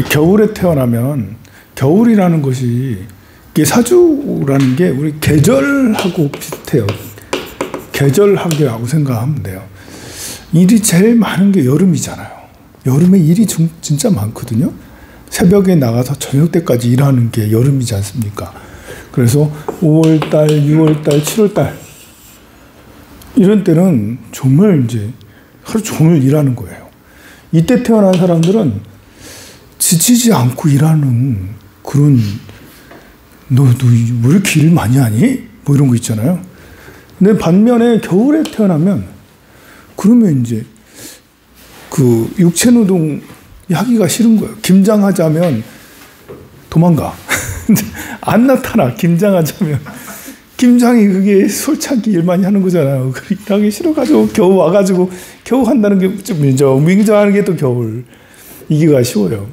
겨울에 태어나면 겨울이라는 것이 이게 사주라는 게 우리 계절하고 비슷해요. 계절하고 생각하면 돼요. 일이 제일 많은 게 여름이잖아요. 여름에 일이 진짜 많거든요. 새벽에 나가서 저녁 때까지 일하는 게 여름이지 않습니까? 그래서 5월달, 6월달, 7월달 이런 때는 정말 이제 하루 종일 일하는 거예요. 이때 태어난 사람들은 지치지 않고 일하는 그런 너 왜 이렇게 일 많이 하니? 뭐 이런 거 있잖아요. 근데 반면에 겨울에 태어나면 그러면 이제 그 육체노동 하기가 싫은 거예요. 김장하자면 도망가. 안 나타나. 김장하자면. 김장이 그게 솔찬기 일 많이 하는 거잖아요. 일하기 싫어가지고 겨우 와가지고 겨우 한다는 게 좀 민정하는 게 또 겨울. 이기가 쉬워요.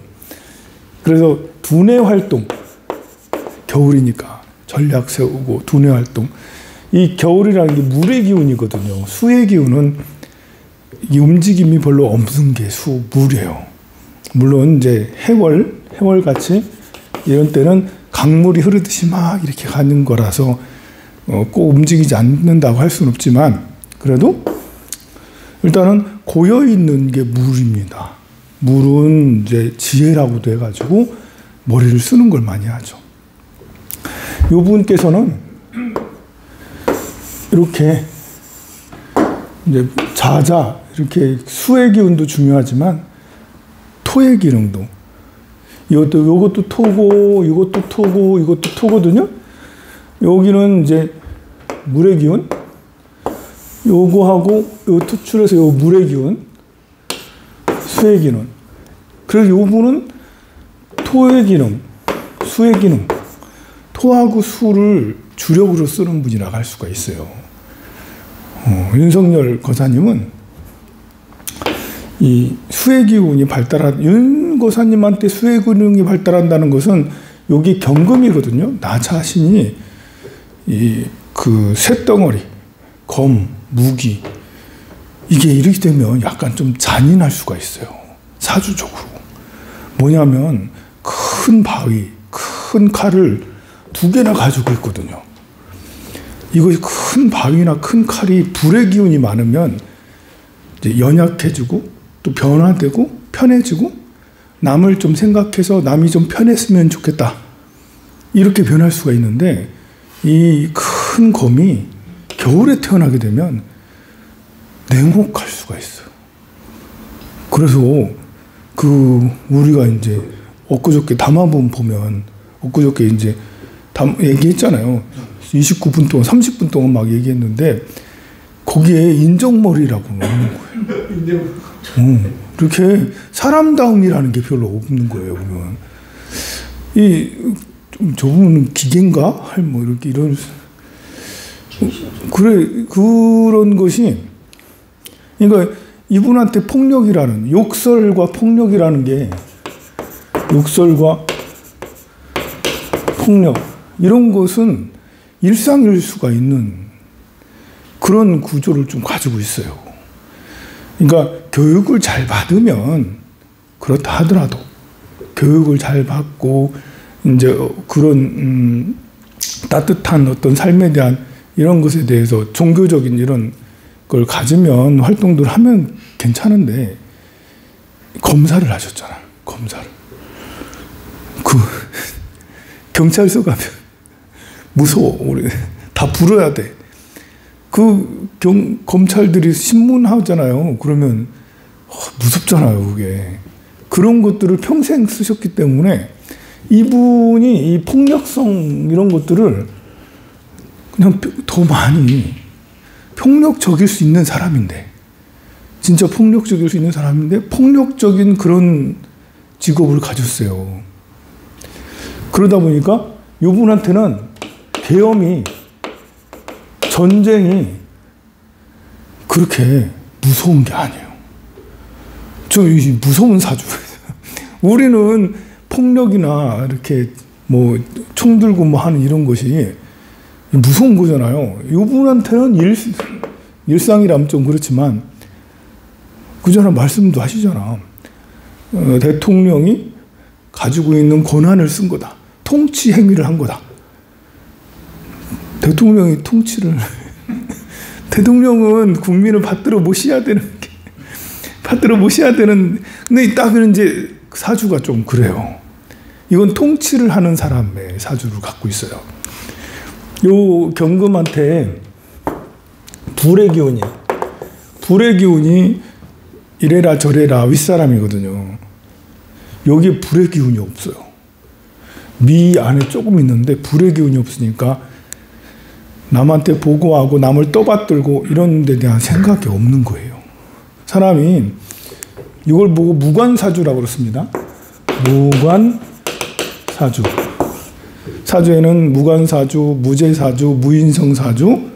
그래서 두뇌 활동. 겨울이니까 전략 세우고 두뇌 활동. 이 겨울이라는 게 물의 기운이거든요. 수의 기운은 이 움직임이 별로 없는 게 물이에요. 물론 이제 해월 같이 이런 때는 강물이 흐르듯이 막 이렇게 가는 거라서 꼭 움직이지 않는다고 할 수는 없지만 그래도 일단은 고여 있는 게 물입니다. 물은 이제 지혜라고도 해가지고 머리를 쓰는 걸 많이 하죠. 이 분께서는 이렇게 이제 자자 이렇게 수의 기운도 중요하지만 토의 기능도 요것도 토고 이것도 토고 이것도 토거든요. 여기는 이제 물의 기운 요거하고 요 투출해서 요 물의 기운 수의 기능. 그래서 요 분은 토의 기능 수의 기능 토하고 수를 주력으로 쓰는 분이라고 할 수가 있어요. 윤석열 거사님은 이 수의 기운이 윤 거사님한테 수의 기능이 발달한다는 것은 여기 경금이거든요. 나 자신이 그 쇳덩어리, 검, 무기 이게 이렇게 되면 약간 좀 잔인할 수가 있어요. 사주적으로. 뭐냐면 큰 바위, 큰 칼을 2개나 가지고 있거든요. 이것이 큰 바위나 큰 칼이 불의 기운이 많으면 이제 연약해지고 또 변화되고 편해지고 남을 좀 생각해서 남이 좀 편했으면 좋겠다. 이렇게 변할 수가 있는데 이 큰 검이 겨울에 태어나게 되면 냉혹할 수가 있어요. 그래서 우리가 이제 엊그저께 담화본 보면 엊그저께 이제 얘기했잖아요. 29분 동안 30분 동안 막 얘기했는데 거기에 인정머리라고 나오는 거예요. 이렇게 사람다움이라는 게 별로 없는 거예요. 보면 저분은 기계인가? 뭐 이런 그런 것이 그러니까 이분한테 폭력이라는 욕설과 폭력이라는 게 욕설과 폭력 이런 것은 일상일 수가 있는 그런 구조를 좀 가지고 있어요. 그러니까 교육을 잘 받으면 그렇다 하더라도 교육을 잘 받고 이제 그런 따뜻한 어떤 삶에 대한 이런 것에 대해서 종교적인 이런 걸 가지면 활동들 하면 괜찮은데 검사를 하셨잖아. 검사를. 경찰서 가면 무서워. 우리 다 불어야 돼. 검찰들이 신문하잖아요. 그러면 무섭잖아요. 그게. 그런 것들을 평생 쓰셨기 때문에 이분이 이 폭력성 이런 것들을 그냥 더 많이 폭력적일 수 있는 사람인데 진짜 폭력적일 수 있는 사람인데 폭력적인 그런 직업을 가졌어요. 그러다 보니까 이분한테는 계엄이 전쟁이 그렇게 무서운 게 아니에요. 저 무서운 사주. 우리는 폭력이나 이렇게 뭐 총 들고 뭐 하는 이런 것이 무서운 거잖아요. 이분한테는 일상이라면 좀 그렇지만 그전에 말씀도 하시잖아. 대통령이 가지고 있는 권한을 쓴 거다. 통치 행위를 한 거다. 대통령이 통치를 대통령은 국민을 받들어 모셔야 되는 게 받들어 모셔야 되는 근데 딱 이제 사주가 좀 그래요. 이건 통치를 하는 사람의 사주를 갖고 있어요. 요 경금한테 불의 기운이 이래라 저래라 윗사람이거든요. 여기에 불의 기운이 없어요. 미 안에 조금 있는데 불의 기운이 없으니까 남한테 보고하고 남을 떠받들고 이런 데 대한 생각이 없는 거예요. 사람이 이걸 보고 무관사주라고 그렇습니다. 무관사주. 사주에는 무관사주, 무제사주, 무인성사주,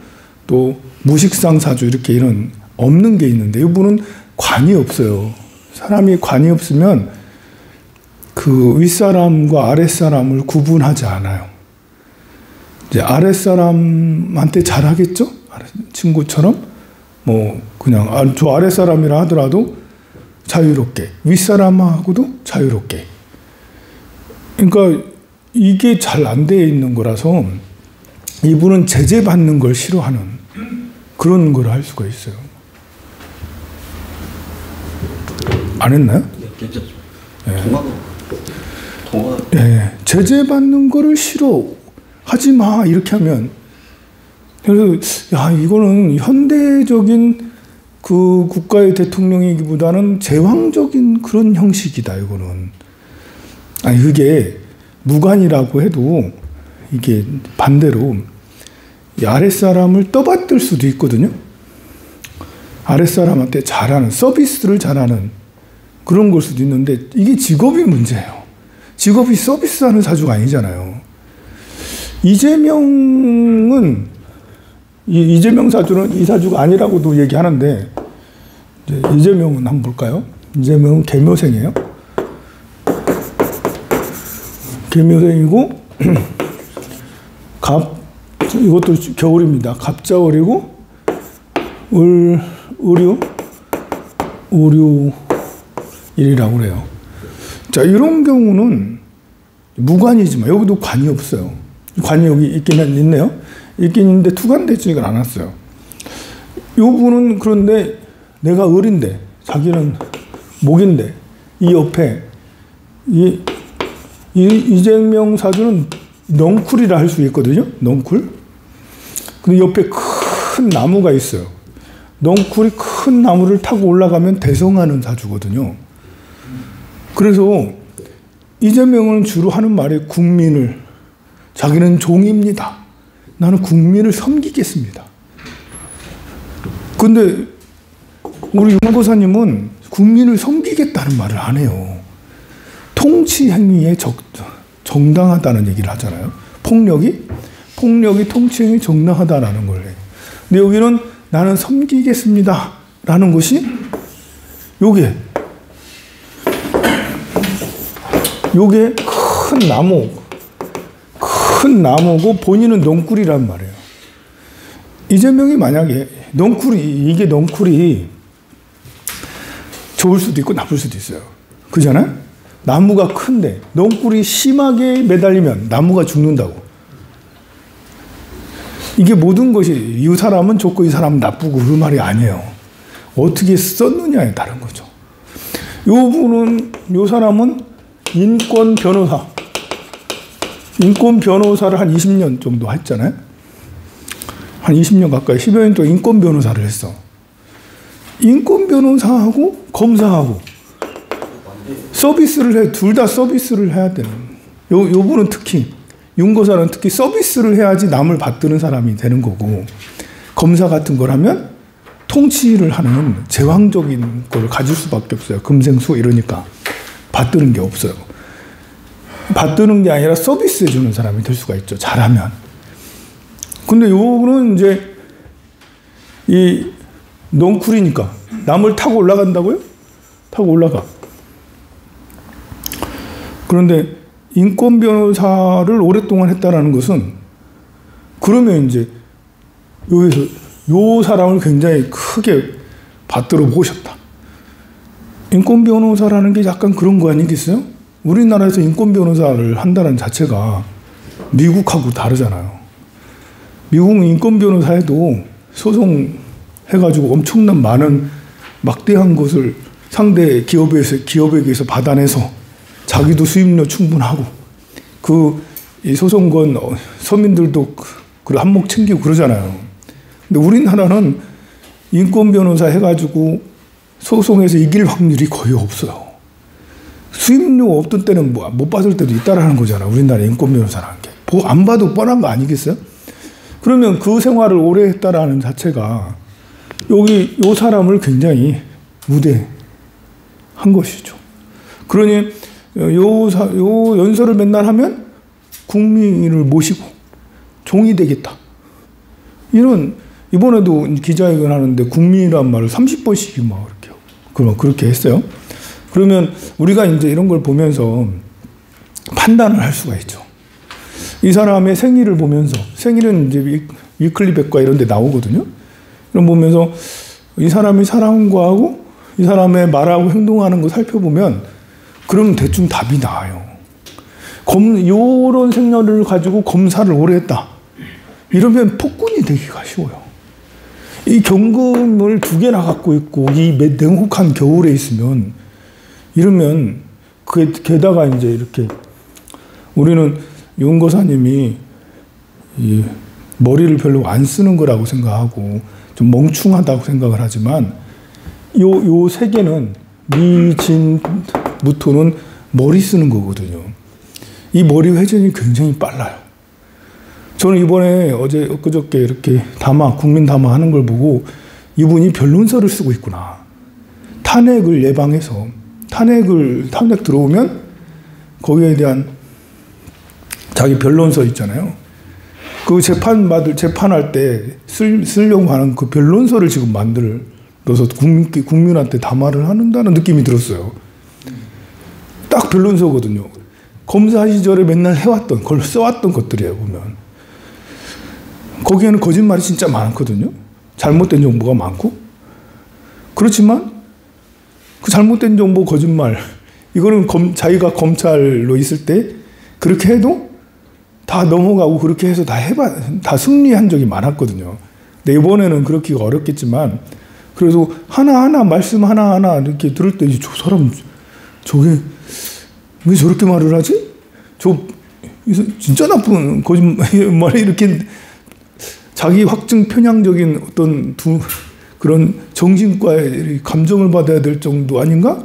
또 무식상사주 이렇게 이런 없는 게 있는데 이분은 관이 없어요. 사람이 관이 없으면 그 윗사람과 아랫사람을 구분하지 않아요. 이제 아랫사람한테 잘하겠죠? 친구처럼 뭐 그냥 저 아랫사람이라 하더라도 자유롭게 윗사람하고도 자유롭게. 그러니까 이게 잘 안 돼 있는 거라서 이분은 제재받는 걸 싫어하는 그런 걸 할 수가 있어요. 안 했나요? 괜찮죠. 네. 동화. 네. 제재받는 거를 싫어하지 마 이렇게 하면 그래서 야 이거는 현대적인 그 국가의 대통령이기보다는 제왕적인 그런 형식이다 이거는. 아니 그게 무관이라고 해도 이게 반대로 이 아랫사람을 떠받들 수도 있거든요. 아랫사람한테 잘하는 서비스를 잘하는 그런 걸 수도 있는데 이게 직업이 문제예요. 직업이 서비스하는 사주가 아니잖아요. 이재명은 이재명 사주는 이 사주가 아니라고도 얘기하는데 이제 이재명은 한번 볼까요? 이재명은 계묘생이에요. 계묘생이고 이것도 겨울입니다. 갑자월이고 을유일이라고 그래요. 자 이런 경우는 무관이지만 여기도 관이 없어요. 관이 여기 있긴 있네요. 있긴 있는데 투관되지가 않았어요. 요 분은 그런데 내가 을인데 자기는 목인데 이 옆에 이재명 사주는 넝쿨이라 할 수 있거든요. 넝쿨. 근데 옆에 큰 나무가 있어요. 넝쿨이 큰 나무를 타고 올라가면 대성하는 사주거든요. 그래서 이재명은 주로 하는 말이 국민을 자기는 종입니다. 나는 국민을 섬기겠습니다. 근데 우리 윤고사님은 국민을 섬기겠다는 말을 안 해요. 통치 행위에 정당하다는 얘기를 하잖아요. 폭력이 통치 행위 정당하다라는 걸 해요. 근데 여기는 나는 섬기겠습니다. 라는 것이 요게 큰 나무고 본인은 넝쿨이란 말이에요. 이재명이 만약에 이게 넝쿨이 좋을 수도 있고 나쁠 수도 있어요. 그잖아요? 나무가 큰데 넝쿨이 심하게 매달리면 나무가 죽는다고. 이게 모든 것이 이 사람은 좋고 이 사람은 나쁘고 그 말이 아니에요. 어떻게 썼느냐에 따른 거죠. 요 사람은 인권 변호사를 한 20년 정도 했잖아요. 한 20년 가까이 10여 년 동안 인권 변호사를 했어. 인권 변호사하고 검사하고 서비스를 해. 둘 다 서비스를 해야 되는. 요분은 특히 윤고사는 특히 서비스를 해야지 남을 받드는 사람이 되는 거고 검사 같은 걸 하면 통치를 하는 제왕적인 걸 가질 수밖에 없어요. 금생수 이러니까 받드는 게 없어요. 받드는 게 아니라 서비스 해주는 사람이 될 수가 있죠. 잘하면. 근데 요거는 이제 이 넝쿨이니까 남을 타고 올라간다고요? 타고 올라가. 그런데 인권 변호사를 오랫동안 했다라는 것은 그러면 이제 여기서 요 사람을 굉장히 크게 받들어 모셨다. 인권 변호사라는 게 약간 그런 거 아니겠어요? 우리나라에서 인권 변호사를 한다는 자체가 미국하고 다르잖아요. 미국은 인권 변호사에도 소송해가지고 엄청난 많은 막대한 것을 상대 기업에게서 받아내서 자기도 수입료 충분하고 이 소송건 서민들도 그 한몫 챙기고 그러잖아요. 근데 우리나라는 인권 변호사 해가지고 소송에서 이길 확률이 거의 없어요. 수입료 없던 때는 못 받을 때도 있다라는 거잖아. 우리나라 인권 변호사라는 게. 안 봐도 뻔한 거 아니겠어요? 그러면 그 생활을 오래 했다라는 자체가 요 사람을 굉장히 무대한 것이죠. 그러니 요 연설을 맨날 하면 국민을 모시고 종이 되겠다. 이번에도 기자회견 하는데 국민이란 말을 30번씩 막 그렇게 했어요. 그러면 우리가 이제 이런 걸 보면서 판단을 할 수가 있죠. 이 사람의 생일을 보면서, 생일은 이제 위클리 백과 이런 데 나오거든요. 그럼 보면서 이 사람이 살아온 거하고 이 사람의 말하고 행동하는 거 살펴보면 그럼 대충 답이 나와요. 요런 생년을 가지고 검사를 오래 했다. 이러면 폭군이 되기가 쉬워요. 이 경금을 2개나 갖고 있고 이 냉혹한 겨울에 있으면 이러면 게다가 이제 이렇게 우리는 윤거사님이 이 머리를 별로 안 쓰는 거라고 생각하고 좀 멍충하다고 생각을 하지만 요 세 개는 미진 무토는 머리 쓰는 거거든요. 이 머리 회전이 굉장히 빨라요. 저는 이번에 엊그저께 이렇게 국민 담화 하는 걸 보고 이분이 변론서를 쓰고 있구나. 탄핵을 예방해서 탄핵 들어오면 거기에 대한 자기 변론서 있잖아요. 그 재판할 때 쓰려고 하는 그 변론서를 지금 만들어서 국민한테 담화를 한다는 느낌이 들었어요. 딱 변론서거든요. 검사 시절에 맨날 해왔던, 그걸 써왔던 것들이에요, 보면. 거기에는 거짓말이 진짜 많거든요. 잘못된 정보가 많고. 그렇지만 그 잘못된 정보, 거짓말, 이거는 자기가 검찰로 있을 때 그렇게 해도 다 넘어가고 그렇게 해서 다 승리한 적이 많았거든요. 근데 이번에는 그렇기가 어렵겠지만 그래도 하나하나 말씀 하나하나 이렇게 들을 때 저 사람 저게 왜 저렇게 말을 하지? 진짜 나쁜 거짓말 이렇게 자기 확증 편향적인 어떤 그런 정신과의 감정을 받아야 될 정도 아닌가?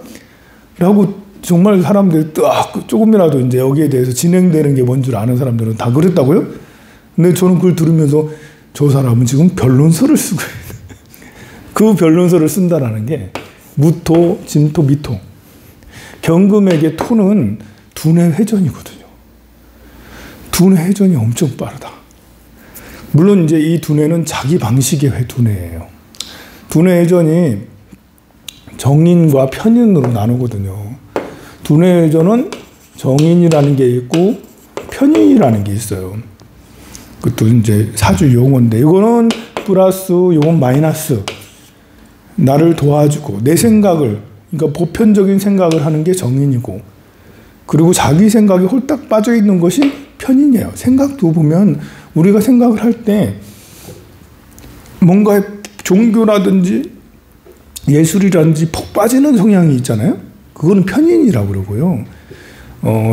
라고 정말 사람들이 딱 조금이라도 이제 여기에 대해서 진행되는 게 뭔 줄 아는 사람들은 다 그랬다고요? 근데 저는 그걸 들으면서 저 사람은 지금 변론서를 쓰고 있는 그 변론서를 쓴다라는 게 무토, 진토, 미토. 경금에게 토는 두뇌 회전이거든요. 두뇌 회전이 엄청 빠르다. 물론 이제 이 두뇌는 자기 방식의 두뇌예요. 두뇌 회전이 정인과 편인으로 나누거든요. 두뇌 회전은 정인이라는 게 있고 편인이라는 게 있어요. 그것도 이제 사주 용어인데 이거는 플러스, 이건 마이너스. 나를 도와주고 내 생각을, 그러니까 보편적인 생각을 하는 게 정인이고, 그리고 자기 생각이 홀딱 빠져 있는 것이 편인이에요. 생각도 보면 우리가 생각을 할 때 뭔가 종교라든지 예술이라든지 푹 빠지는 성향이 있잖아요. 그거는 편인이라고 그러고요.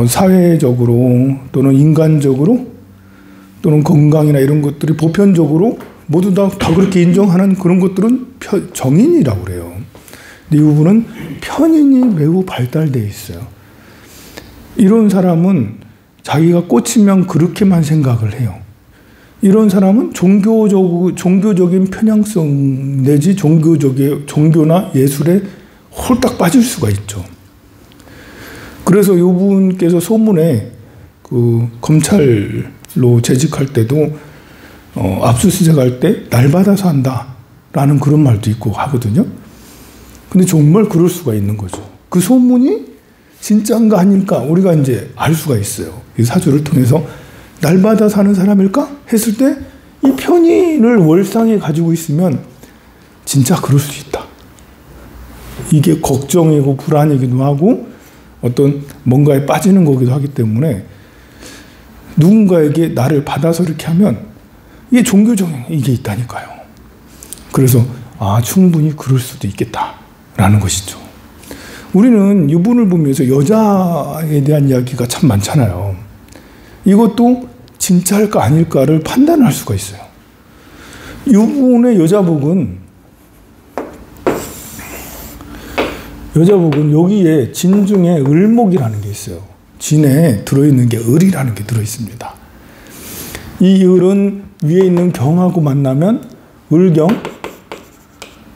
사회적으로 또는 인간적으로 또는 건강이나 이런 것들이 보편적으로 모두 다 그렇게 인정하는 그런 것들은 정인이라고 그래요. 근데 이 부분은 편인이 매우 발달되어 있어요. 이런 사람은 자기가 꽂히면 그렇게만 생각을 해요. 이런 사람은 종교적인 편향성 내지 종교나 예술에 홀딱 빠질 수가 있죠. 그래서 이분께서 소문에 검찰로 재직할 때도 압수수색할 때 날받아서 한다라는 그런 말도 있고 하거든요. 근데 정말 그럴 수가 있는 거죠. 그 소문이 진짜인가 아닐까 우리가 이제 알 수가 있어요. 이 사주를 통해서 날받아 사는 사람일까 했을 때 이 편인을 월상에 가지고 있으면 진짜 그럴 수 있다. 이게 걱정이고 불안이기도 하고 어떤 뭔가에 빠지는 거기도 하기 때문에 누군가에게 나를 받아서 이렇게 하면 이게 종교적인 이게 있다니까요. 그래서 충분히 그럴 수도 있겠다라는 것이죠. 우리는 이분을 보면서 여자에 대한 이야기가 참 많잖아요. 이것도 진짜일까 아닐까를 판단할 수가 있어요. 이분의 여자복은 여기에 진 중에 을목이라는 게 있어요. 진에 들어있는 게 을이라는 게 들어있습니다. 이 을은 위에 있는 경하고 만나면 을경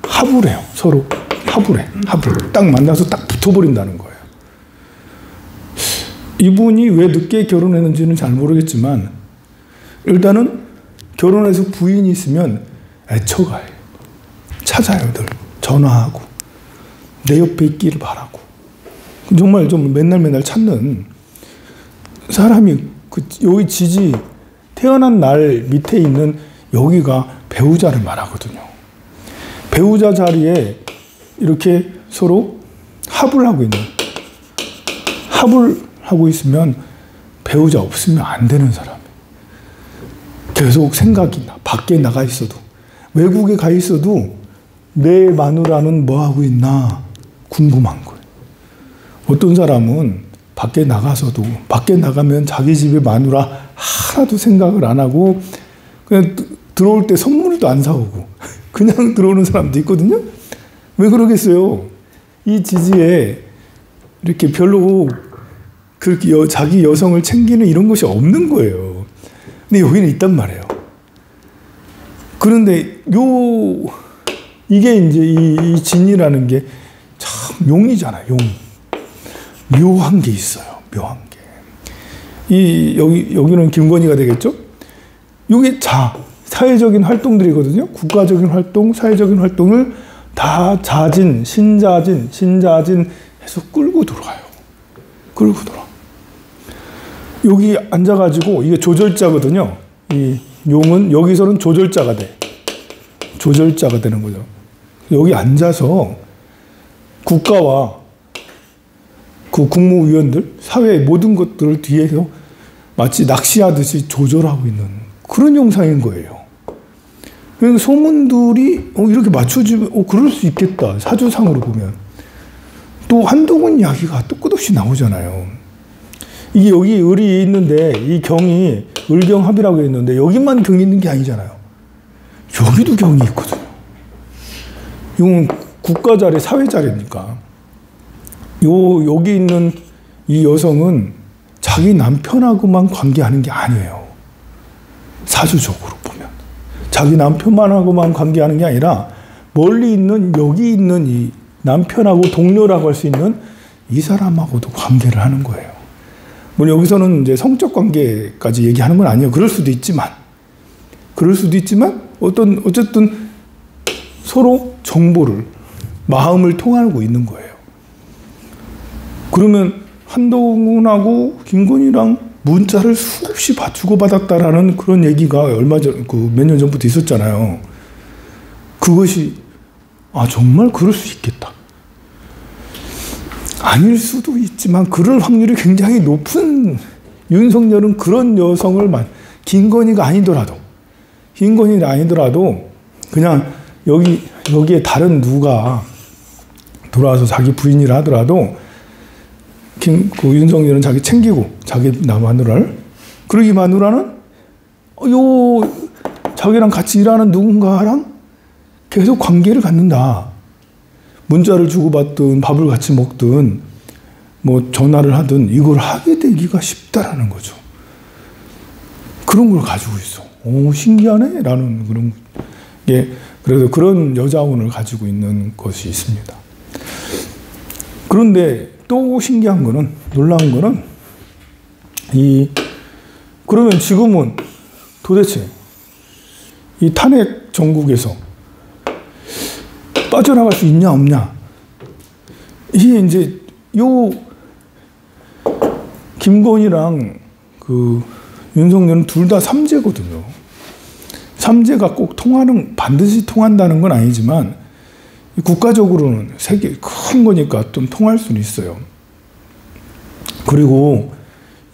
합을 해요. 서로 합을. 딱 만나서 딱 붙어버린다는 거예요. 이분이 왜 늦게 결혼했는지는 잘 모르겠지만 일단은 결혼해서 부인이 있으면 애처가요. 찾아요. 늘 전화하고 내 옆에 있기를 바라고 정말 좀 맨날 찾는 사람이 여기 지지 태어난 날 밑에 있는 여기가 배우자를 말하거든요. 배우자 자리에 이렇게 서로 합을 하고 있으면 배우자 없으면 안 되는 사람. 계속 생각이 나. 밖에 나가 있어도 외국에 가 있어도 내 마누라는 뭐 하고 있나 궁금한 거예요. 어떤 사람은 밖에 나가서도 밖에 나가면 자기 집에 마누라 하나도 생각을 안 하고 그냥 들어올 때 선물도 안 사오고 그냥 들어오는 사람도 있거든요. 왜 그러겠어요? 이 지지에 이렇게 별로 그렇게 자기 여성을 챙기는 이런 것이 없는 거예요. 근데 여기는 있단 말이에요. 그런데 이게 이제 이 진이라는 게 참 용이잖아요. 용. 묘한 게 있어요. 묘한 게. 여기는 김건희가 되겠죠? 이게 사회적인 활동들이거든요. 국가적인 활동, 사회적인 활동을 다 자진, 신자진 해서 끌고 들어와요. 끌고 들어와. 여기 앉아가지고 이게 조절자거든요. 이 용은 여기서는 조절자가 돼. 조절자가 되는 거죠. 여기 앉아서 국가와 그 국무위원들, 사회의 모든 것들을 뒤에서 마치 낚시하듯이 조절하고 있는 그런 영상인 거예요. 그러니까 소문들이 이렇게 맞춰지면 그럴 수 있겠다. 사주상으로 보면. 또 한동훈 이야기가 또 끝없이 나오잖아요. 이게 여기 을이 있는데 이 경이 을경합이라고 했는데 여기만 경이 있는 게 아니잖아요. 여기도 경이 있거든요. 이건 국가 자리, 사회 자리니까. 여기 있는 이 여성은 자기 남편하고만 관계하는 게 아니에요. 사주적으로 보면. 자기 남편만하고만 관계하는 게 아니라 멀리 있는 여기 있는 이 남편하고 동료라고 할 수 있는 이 사람하고도 관계를 하는 거예요. 물론 여기서는 이제 성적 관계까지 얘기하는 건 아니에요. 그럴 수도 있지만 어쨌든 서로 정보를 마음을 통하고 있는 거예요. 그러면 한동훈하고 김건희랑 문자를 수없이 주고받았다라는 그런 얘기가 얼마 전, 몇 년 전부터 있었잖아요. 그것이, 정말 그럴 수 있겠다. 아닐 수도 있지만, 그럴 확률이 굉장히 높은 윤석열은 그런 여성을 김건희가 아니더라도, 그냥 여기에 다른 누가 들어와서 자기 부인이라 하더라도, 윤석열은 자기 챙기고, 자기 마누라를, 그리고 이 마누라는, 자기랑 같이 일하는 누군가랑 계속 관계를 갖는다. 문자를 주고받든, 밥을 같이 먹든, 전화를 하든, 이걸 하게 되기가 쉽다라는 거죠. 그런 걸 가지고 있어. 신기하네? 라는 그런 게, 그래서 그런 여자운을 가지고 있는 것이 있습니다. 그런데, 또 신기한 거는, 놀라운 거는, 그러면 지금은 도대체 이 탄핵 정국에서 빠져나갈 수 있냐, 없냐. 이게 이제, 김건희랑 윤석열은 둘 다 삼재거든요. 삼재가 꼭 반드시 통한다는 건 아니지만, 국가적으로는 세계 큰 거니까 좀 통할 수는 있어요. 그리고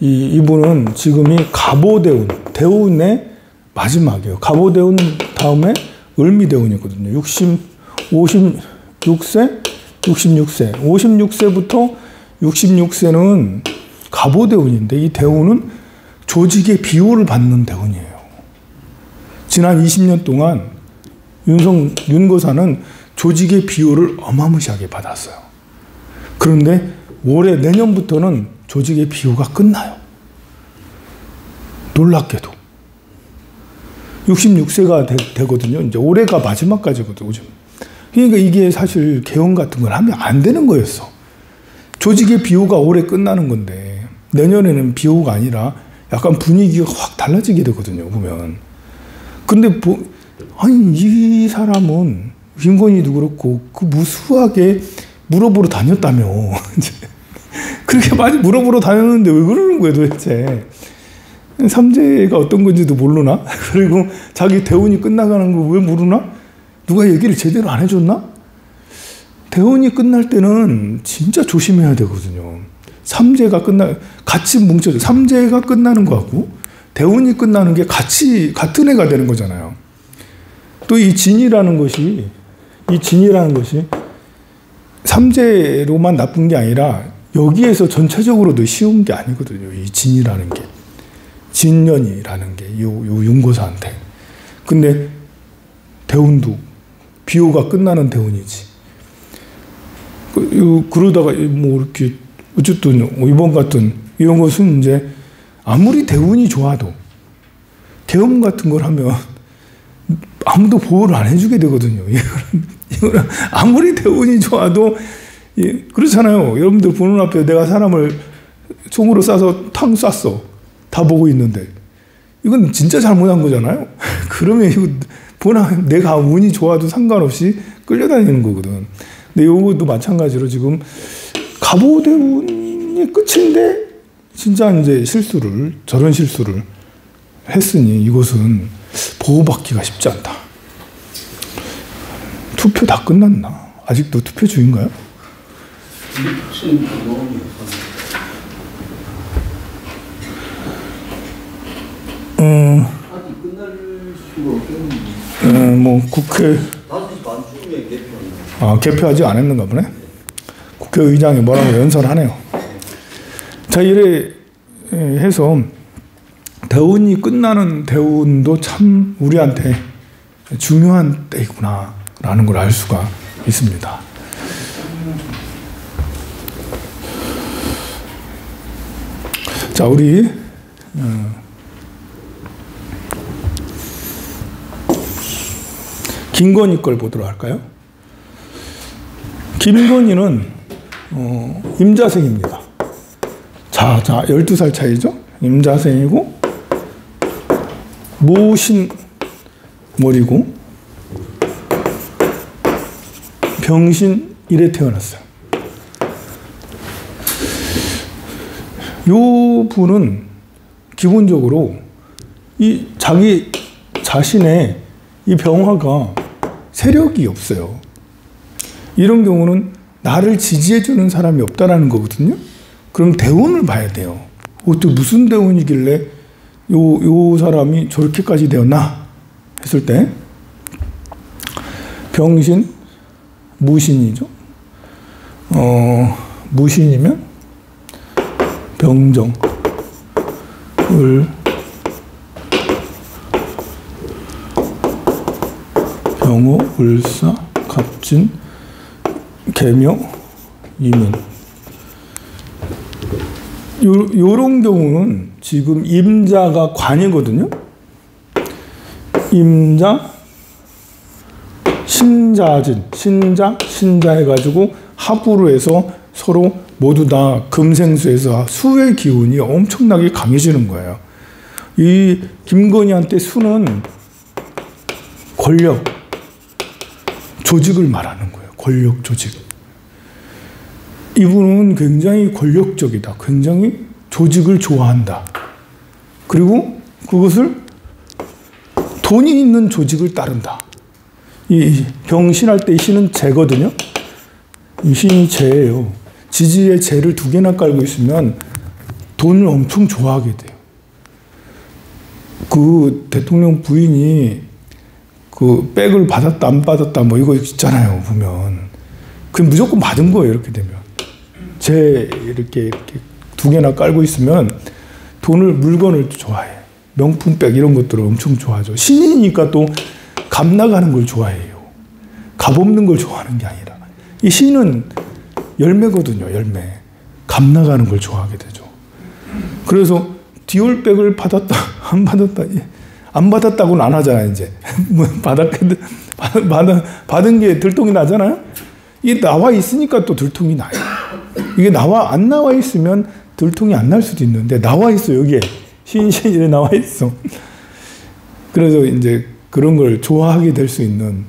이분은 지금이 갑오대운, 대운의 마지막이에요. 갑오대운 다음에 을미대운이거든요. 56세? 66세. 56세부터 66세는 갑오대운인데 이 대운은 조직의 비호를 받는 대운이에요. 지난 20년 동안 윤거사는 조직의 비호를 어마무시하게 받았어요. 그런데 올해 내년부터는 조직의 비호가 끝나요. 놀랍게도. 66세가 되거든요. 이제 올해가 마지막까지거든요. 그러니까 이게 사실 개헌 같은 걸 하면 안 되는 거였어. 조직의 비호가 올해 끝나는 건데 내년에는 비호가 아니라 약간 분위기가 확 달라지게 되거든요. 보면. 근데 아니 이 사람은 김건희도 그렇고 그 무수하게 물어보러 다녔다며. 그렇게 많이 물어보러 다녔는데 왜 그러는 거예요 도대체. 삼재가 어떤 건지도 모르나? 그리고 자기 대운이 끝나가는 거 왜 모르나? 누가 얘기를 제대로 안 해줬나? 대운이 끝날 때는 진짜 조심해야 되거든요. 삼재가 같이 뭉쳐져. 삼재가 끝나는 거하고 대운이 끝나는 게 같은 해가 되는 거잖아요. 또 이 진이라는 것이 삼재로만 나쁜 게 아니라 여기에서 전체적으로도 쉬운 게 아니거든요. 이 진이라는 게. 진년이라는 게 요 윤거사한테. 근데 대운도 비호가 끝나는 대운이지. 그러다가 뭐 이렇게 어쨌든 이번 같은 이런 것은 이제 아무리 대운이 좋아도 계엄 같은 걸 하면 아무도 보호를 안 해주게 되거든요. 이거는 아무리 대운이 좋아도 그렇잖아요. 여러분들 보는 앞에 내가 사람을 총으로 쏴서 탕 쐈어. 다 보고 있는데 이건 진짜 잘못한 거잖아요. 그러면 이거 내가 운이 좋아도 상관없이 끌려다니는 거거든. 근데 이것도 마찬가지로 지금 갑오대운이 끝인데 진짜 이제 저런 실수를 했으니 이것은 보호받기가 쉽지 않다. 투표 다 끝났나? 아직도 투표 중인가요? 아직 끝날 수가 없겠는데. 뭐 국회 5시 반쯤에 개표한다. 개표 아직 안 했는가 보네. 국회의장이 뭐라고 연설하네요. 자, 이래 해서 대운이 끝나는 대운도 참 우리한테 중요한 때이구나라는 걸 알 수가 있습니다. 자, 우리 김건희 걸 보도록 할까요? 김건희는 임자생입니다. 자, 12살 차이죠? 임자생이고 모신월이고 병신일에 태어났어요. 요 분은 기본적으로 이 자기 자신의 이 병화가 세력이 없어요. 이런 경우는 나를 지지해주는 사람이 없다라는 거거든요. 그럼 대운을 봐야 돼요. 또 무슨 대운이길래 요 사람이 저렇게까지 되었나 했을 때 병신, 무신이죠. 무신이면 병정, 을, 병호, 을사, 갑진, 계묘, 이민. 요런 경우는 지금 임자가 관이거든요. 임자, 신자진, 신자 해가지고 합으로 해서 서로 모두 다 금생수에서 수의 기운이 엄청나게 강해지는 거예요. 이 김건희한테 수는 권력, 조직을 말하는 거예요. 권력, 조직. 이분은 굉장히 권력적이다. 굉장히 조직을 좋아한다. 그리고 그것을 돈이 있는 조직을 따른다. 이 병신할 때 이 신은 재거든요. 이 신이 재예요. 지지에 재를 2개나 깔고 있으면 돈을 엄청 좋아하게 돼요. 그 대통령 부인이 그 백을 받았다 안 받았다 뭐 이거 있잖아요. 보면 그 무조건 받은 거예요. 이렇게 되면 이렇게 두 개나 깔고 있으면 물건을 좋아해. 명품백 이런 것들을 엄청 좋아하죠. 신인이니까 또 값 나가는 걸 좋아해요. 값 없는 걸 좋아하는 게 아니라 이 신은 열매거든요. 열매. 값 나가는 걸 좋아하게 되죠. 그래서 디올백을 받았다 안 받았다 안 받았다고는 안 하잖아요. 이제 받은 게 들통이 나잖아요. 이게 나와 있으니까 또 들통이 나요. 이게 안 나와 있으면 들통이 안 날 수도 있는데 나와 있어. 여기에 신신이 나와 있어. 그래서 이제 그런 걸 좋아하게 될 수 있는,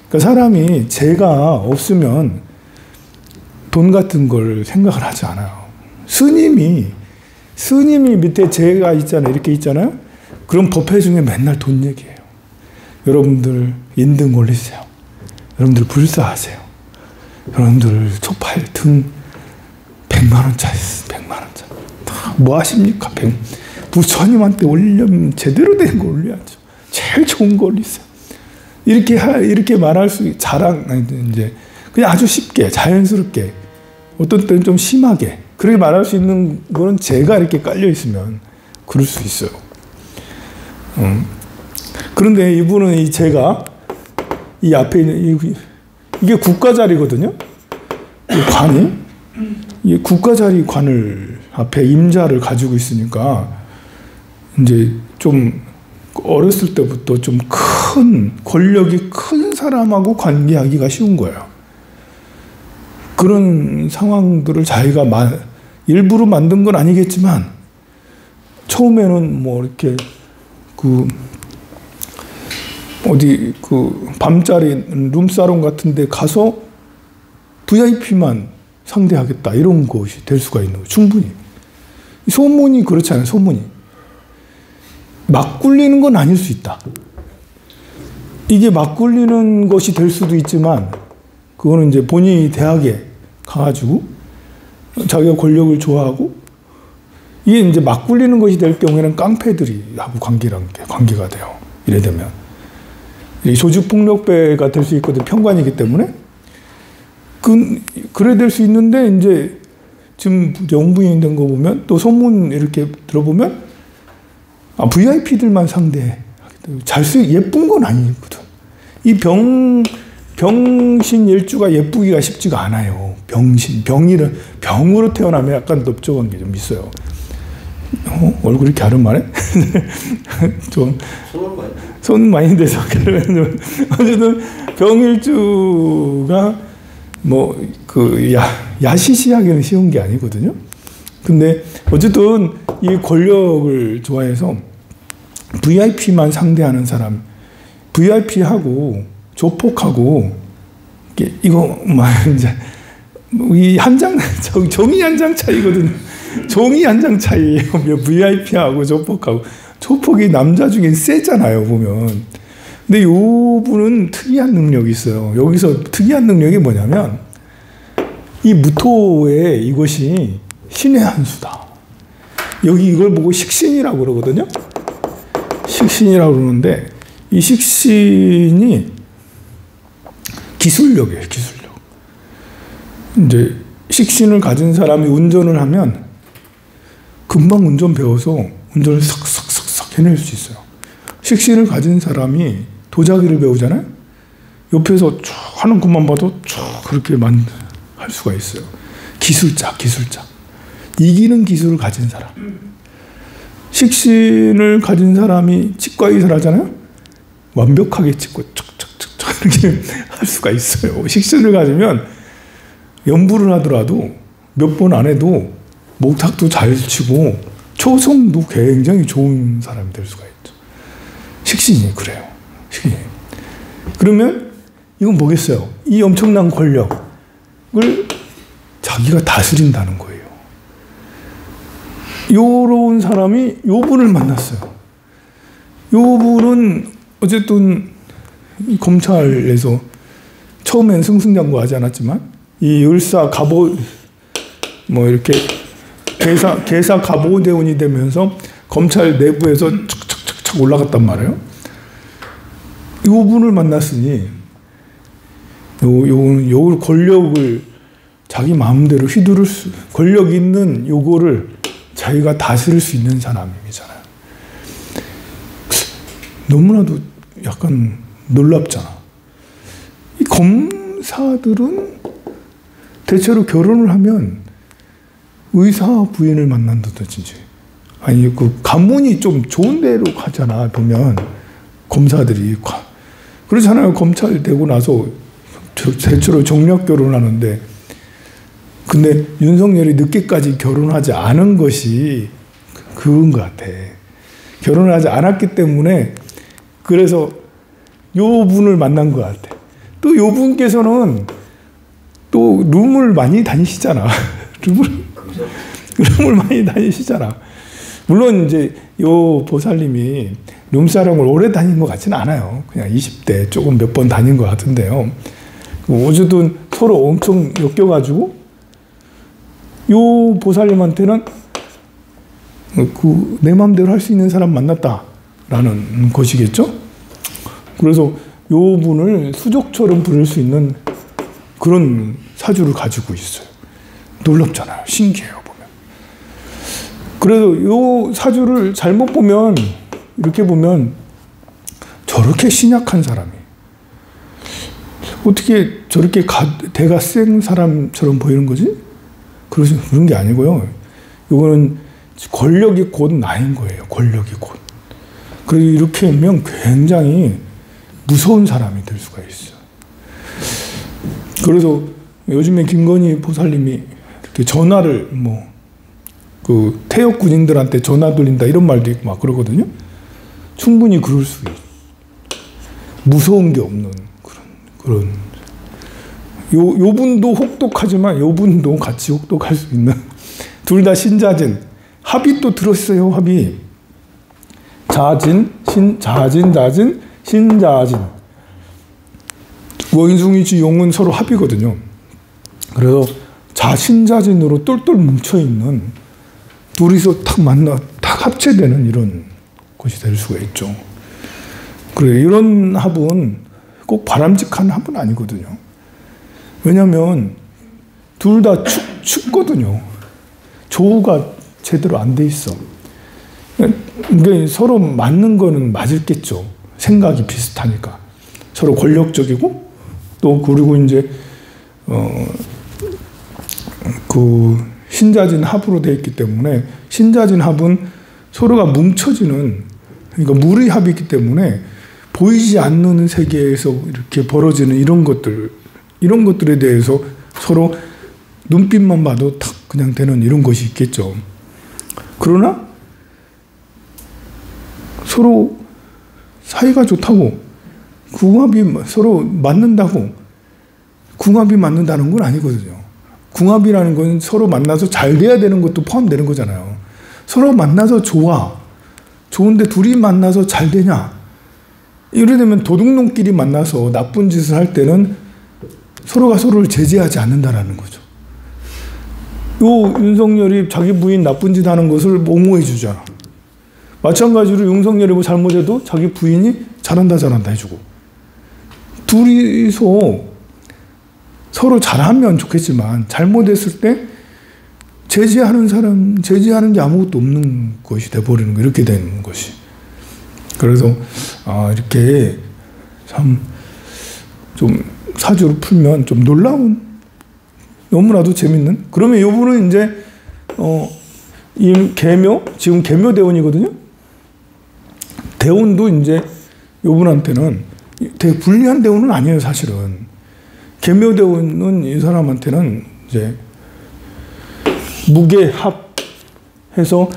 그러니까 사람이 재가 없으면 돈 같은 걸 생각을 하지 않아요. 스님이 밑에 재가 있잖아요. 이렇게 있잖아요. 그럼 법회 중에 맨날 돈 얘기해요. 여러분들 인등 올리세요. 여러분들 불사하세요. 여러분들 초파일 등 100만 원짜리 100만 원짜리 뭐 하십니까? 부처님한테 올리려면 제대로 된 거 올려야죠. 제일 좋은 거 올리세요. 이렇게 말할 수 이제 그냥 아주 쉽게 자연스럽게 어떤 때는 좀 심하게 그렇게 말할 수 있는 거는 재가 이렇게 깔려 있으면 그럴 수 있어요. 그런데 이분은 이 재가 이 앞에 있는 이게 국가자리거든요. 이 관이 이 국가자리 관을 앞에 임자를 가지고 있으니까 이제 좀 어렸을 때부터 좀 큰 권력이 큰 사람하고 관계하기가 쉬운 거예요. 그런 상황들을 자기가 일부러 만든 건 아니겠지만 처음에는 뭐 이렇게 밤자리 룸사롱 같은 데 가서 VIP만 상대하겠다 이런 것이 될 수가 있는 거예요. 충분히. 소문이 그렇잖아요. 소문이. 막 굴리는 건 아닐 수 있다. 이게 막 굴리는 것이 될 수도 있지만 그거는 이제 본인이 대학에 가가지고 자기가 권력을 좋아하고 이게 이제 막 굴리는 것이 될 경우에는 깡패들이 하고 관계가 돼요. 이래 되면. 조직폭력배가 될 수 있거든. 편관이기 때문에. 그래 될 수 있는데 이제 지금 영부인 된 거 보면 또 소문 이렇게 들어보면 VIP들만 상대하겠다. 예쁜 건 아니거든. 이 병신 일주가 예쁘기가 쉽지가 않아요. 병으로 태어나면 약간 넓적한 게 좀 있어요. 얼굴이 이렇게 아름하네? 좀. 손 많이 돼서. 어쨌든 병일주가 야시시하기는 쉬운 게 아니거든요. 근데 어쨌든 이 권력을 좋아해서 VIP만 상대하는 사람, VIP하고 조폭하고 이거 이제 이 종이 한 장 차이거든요. 종이 한 장 차이예요. VIP하고 조폭하고. 조폭이 남자 중에 세잖아요, 보면. 근데 이 분은 특이한 능력이 있어요. 여기서 특이한 능력이 뭐냐면 이 무토에 이것이 신의 한 수다. 여기 이걸 보고 식신이라고 그러거든요. 식신이라고 그러는데 이 식신이 기술력이에요. 기술력. 이제 식신을 가진 사람이 운전을 하면 금방 운전 배워서 운전을 싹싹싹싹 해낼 수 있어요. 식신을 가진 사람이 도자기를 배우잖아요. 옆에서 쭉 하는 것만 봐도 쭉 그렇게 할 수가 있어요. 기술자. 이기는 기술을 가진 사람. 식신을 가진 사람이 치과 의사를 하잖아요. 완벽하게 찍고 척척척척 이렇게 할 수가 있어요. 식신을 가지면 연부를 하더라도 몇 번 안 해도 목탁도 잘 치고 초성도 굉장히 좋은 사람이 될 수가 있죠. 식신이 그래요. 식신이. 그러면 이건 뭐겠어요? 이 엄청난 권력을 자기가 다스린다는 거예요. 요런 사람이 요 분을 만났어요. 요 분은 어쨌든 검찰에서 처음엔 승승장구 하지 않았지만 이 을사 갑옷 이렇게 개사 가보대원이 되면서 검찰 내부에서 착착착착 올라갔단 말이에요. 이 분을 만났으니 요 권력을 자기 마음대로 휘두를 권력 있는 요거를 자기가 다스릴 수 있는 사람이잖아요. 너무나도 약간 놀랍잖아. 이 검사들은 대체로 결혼을 하면 의사 부인을 만난다든지, 아니 그 가문이 좀 좋은 데로 가잖아. 보면 검사들이 그렇잖아요. 검찰 되고 나서 대체로 정략 결혼하는데, 근데 윤석열이 늦게까지 결혼하지 않은 것이 그건 것 같아. 결혼하지 않았기 때문에 그래서 요 분을 만난 것 같아. 또 요 분께서는 또 룸을 많이 다니시잖아. 룸을 많이 다니시잖아. 물론 이제 요 보살님이 룸사롱을 오래 다닌 것 같지는 않아요. 그냥 20대 조금 몇 번 다닌 것 같은데요. 어쨌든 서로 엄청 엮여가지고 요 보살님한테는 내 마음대로 할 수 있는 사람 만났다라는 것이겠죠. 그래서 요 분을 수족처럼 부를 수 있는 그런 사주를 가지고 있어요. 놀랍잖아요. 신기해요, 보면. 그래서 요 사주를 잘못 보면, 이렇게 보면 저렇게 신약한 사람이 어떻게 저렇게 대가 센 사람처럼 보이는 거지? 그런 게 아니고요. 이거는 권력이 곧 나인 거예요. 권력이 곧. 그래서 이렇게 하면 굉장히 무서운 사람이 될 수가 있어요. 그래서 요즘에 김건희 보살님이 이렇게 전화를 그 태역 군인들한테 전화 돌린다 이런 말도 있고 막 그러거든요. 충분히 그럴 수 있어요. 무서운 게 없는 그런. 요 분도 혹독하지만 요 분도 같이 혹독할 수 있는, 둘 다 신자진. 합이 또 들었어요. 합이. 자진, 자진, 신자진. 원숭이지 용은 서로 합이거든요. 그래서 자신자진으로 똘똘 뭉쳐있는, 둘이서 탁 만나, 탁 합체되는 이런 것이 될 수가 있죠. 그래, 이런 합은 꼭 바람직한 합은 아니거든요. 왜냐면 둘 다 춥거든요. 조우가 제대로 안 돼 있어. 그러니까 서로 맞는 거는 맞을겠죠. 생각이 비슷하니까. 서로 권력적이고, 또 그리고 이제 그 신자진 합으로 되어 있기 때문에, 신자진 합은 서로가 뭉쳐지는, 그러니까 물의 합이기 때문에 보이지 않는 세계에서 이렇게 벌어지는 이런 것들에 대해서 서로 눈빛만 봐도 탁 그냥 되는 이런 것이 있겠죠. 그러나 서로 사이가 좋다고, 궁합이 서로 맞는다고, 궁합이 맞는다는 건 아니거든요. 궁합이라는 건 서로 만나서 잘 돼야 되는 것도 포함되는 거잖아요. 서로 만나서 좋은데 둘이 만나서 잘 되냐? 이러려면 도둑놈끼리 만나서 나쁜 짓을 할 때는 서로가 서로를 제재하지 않는다라는 거죠. 요 윤석열이 자기 부인 나쁜 짓 하는 것을 옹호해 주잖아. 마찬가지로 윤석열이 뭐 잘못해도 자기 부인이 잘한다 해주고. 둘이서 서로 잘하면 좋겠지만 잘못했을 때 제지하는 게 아무것도 없는 것이 돼버리는 거, 이렇게 되는 것이. 그래서 이렇게 참 좀 사주를 풀면 좀 놀라운, 너무나도 재밌는. 그러면 이분은 이제 이 계묘, 지금 계묘 대원이거든요. 대원도 이제 이분한테는 되게 불리한 대원은 아니에요, 사실은. 계묘 대원은 이 사람한테는 이제 무게합해서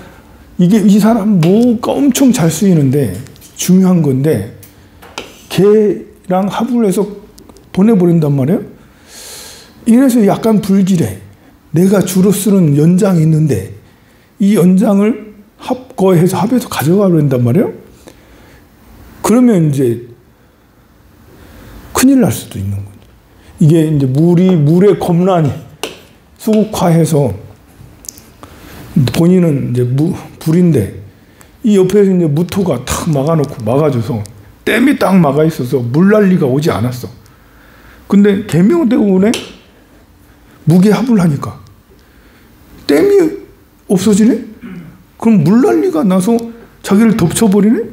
이게 이 사람 뭐가 엄청 잘 쓰이는데 중요한 건데, 개랑 합을 해서 보내버린단 말이에요. 이래서 약간 불길해. 내가 주로 쓰는 연장이 있는데 이 연장을 합해서 가져가 버린단 말이에요. 그러면 이제 큰일 날 수도 있는 거죠. 이게 이제 물의 겁란이 수국화해서 본인은 이제 불인데 이 옆에서 이제 무토가 탁 막아줘서 댐이 딱 막아 있어서 물난리가 오지 않았어. 근데 계명대운에 무게합을 하니까 댐이 없어지네? 그럼 물난리가 나서 자기를 덮쳐버리네?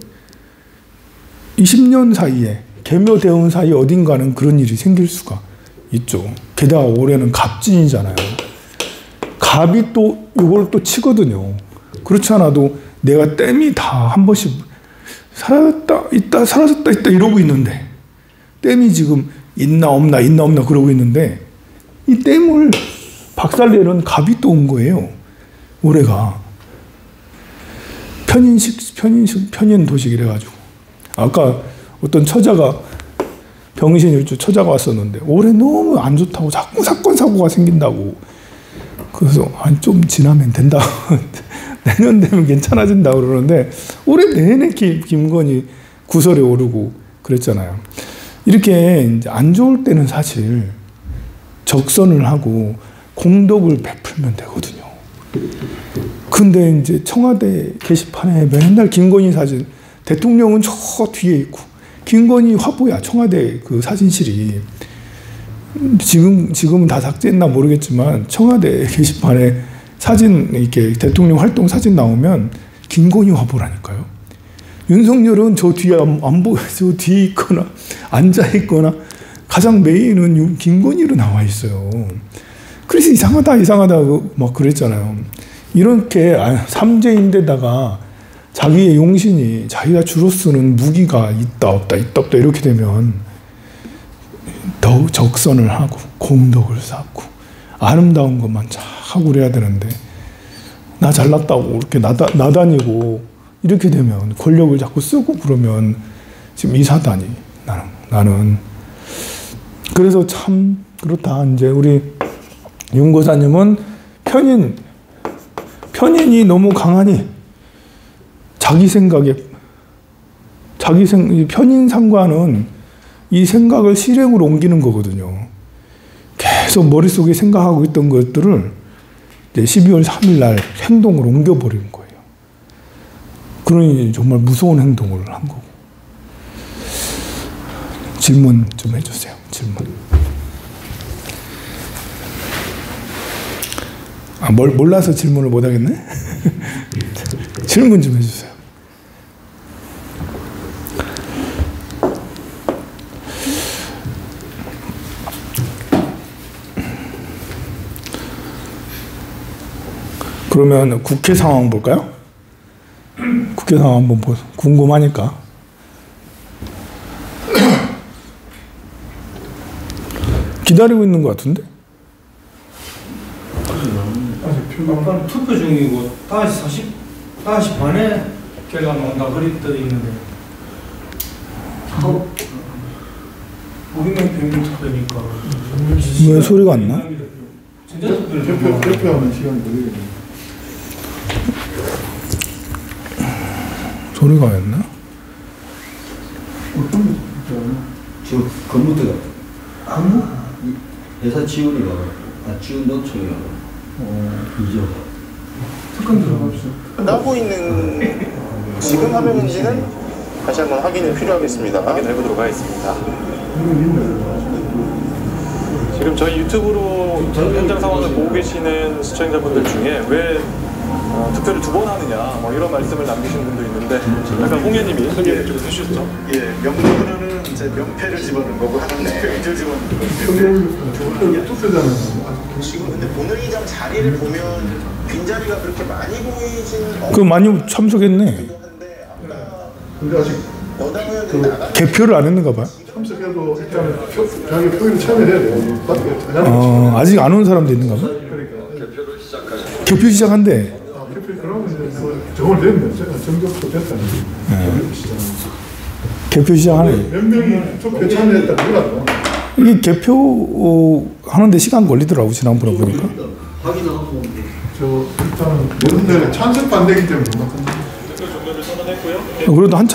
20년 사이에 계묘대운 사이 어딘가는 그런 일이 생길 수가 있죠. 게다가 올해는 갑진이잖아요. 갑이 또 이걸 또 치거든요. 그렇지 않아도 내가 댐이 다 한 번씩 사라졌다 있다 사라졌다 있다 이러고 있는데 댐이 지금 있나 없나 그러고 있는데 이 댐을 박살내는 갑이 또 온 거예요. 올해가 편인도식 이래가지고 아까 어떤 처자가 병신일주 처자가 왔었는데 올해 너무 안 좋다고 자꾸 사건 사고가 생긴다고. 그래서 좀 지나면 된다. 내년 되면 괜찮아진다 그러는데 올해 내내 김건희 구설에 오르고 그랬잖아요. 이렇게 이제 안 좋을 때는 사실 적선을 하고 공덕을 베풀면 되거든요. 근데 이제 청와대 게시판에 맨날 김건희 사진, 대통령은 저 뒤에 있고 김건희 화보야. 청와대 그 사진실이 지금은 다 삭제했나 모르겠지만 청와대 게시판에 사진 이렇게 대통령 활동 사진 나오면 김건희 화보라니까요. 윤석열은 저 뒤에 안 보여. 저 뒤에 있거나 앉아 있거나 가장 메인은 김건희로 나와 있어요. 그래서 이상하다 막 그랬잖아요. 이렇게 삼재인데다가 자기의 용신이 자기가 주로 쓰는 무기가 있다 없다 이렇게 되면 더욱 적선을 하고 공덕을 쌓고 아름다운 것만 쫙 하고 그래야 되는데 나 잘났다고 이렇게 나다니고 이렇게 되면 권력을 자꾸 쓰고 그러면 지금 이 사단이 나는 그래서 참 그렇다. 이제 우리 윤 고사님은 편인이 너무 강하니 편인 상관은 이 생각을 실행으로 옮기는 거거든요. 계속 머릿속에 생각하고 있던 것들을 이제 12월 3일 날 행동으로 옮겨버리는 거예요. 그러니 정말 무서운 행동을 한 거고. 질문 좀 해주세요. 질문. 몰라서 질문을 못 하겠네? 질문 좀 해주세요. 그러면 국회 상황 볼까요? 국회 상황 한번 궁금하니까. 기다리고 있는 것 같은데? 아직 투표 중이고 5시 반에 결과 나온다 그리 떠 있는데. 우리는 평균 투표니까. 왜 소리가 안 나? 대표하는 시간이 걸리겠네. 소리가 안 나? 저 건무대가 회사 지원이가 지원 노총이가 이죠. 특권 들어갑시다. 나고 있는 지금 화면인지는 다시 한번 확인이 필요하겠습니다. 확인해 보도록 하겠습니다. 지금 저희 유튜브로 현장 상황을 보고 계시는 시청자분들 중에 왜 투표를 2번 하느냐 뭐 이런 말씀을 남기신 분도 있는데 약간 홍 의원님이 소개를 좀 해주셨죠? 예, 명분으로는 이제 명패를 집어넣은 거고 하나는 투표인지를 집어넣은 거고 투표자는 지금 근데 본회의장 자리를 보면 빈자리가 그렇게 많이 보이진 그 많이 참석했네. 한데 아까 근데 아직 여당 의원들이 나가 개표를 안 했는가 봐요. 참석해도 일단 자기 표현을 참여해야 돼요. 아직 안 온 사람도 있는가 봐요. 개표 시작한대. 그러면 이제 정을 내면 제가 정적도 됐다는 개표 시작하네. 몇 명이 투표 참여했다 몰라도 이게 개표 하는데 시간 걸리더라고 지난번에 보니까. 확인하고 저 일단은 모든 데는 찬성 반대기 때문에 그래도 한참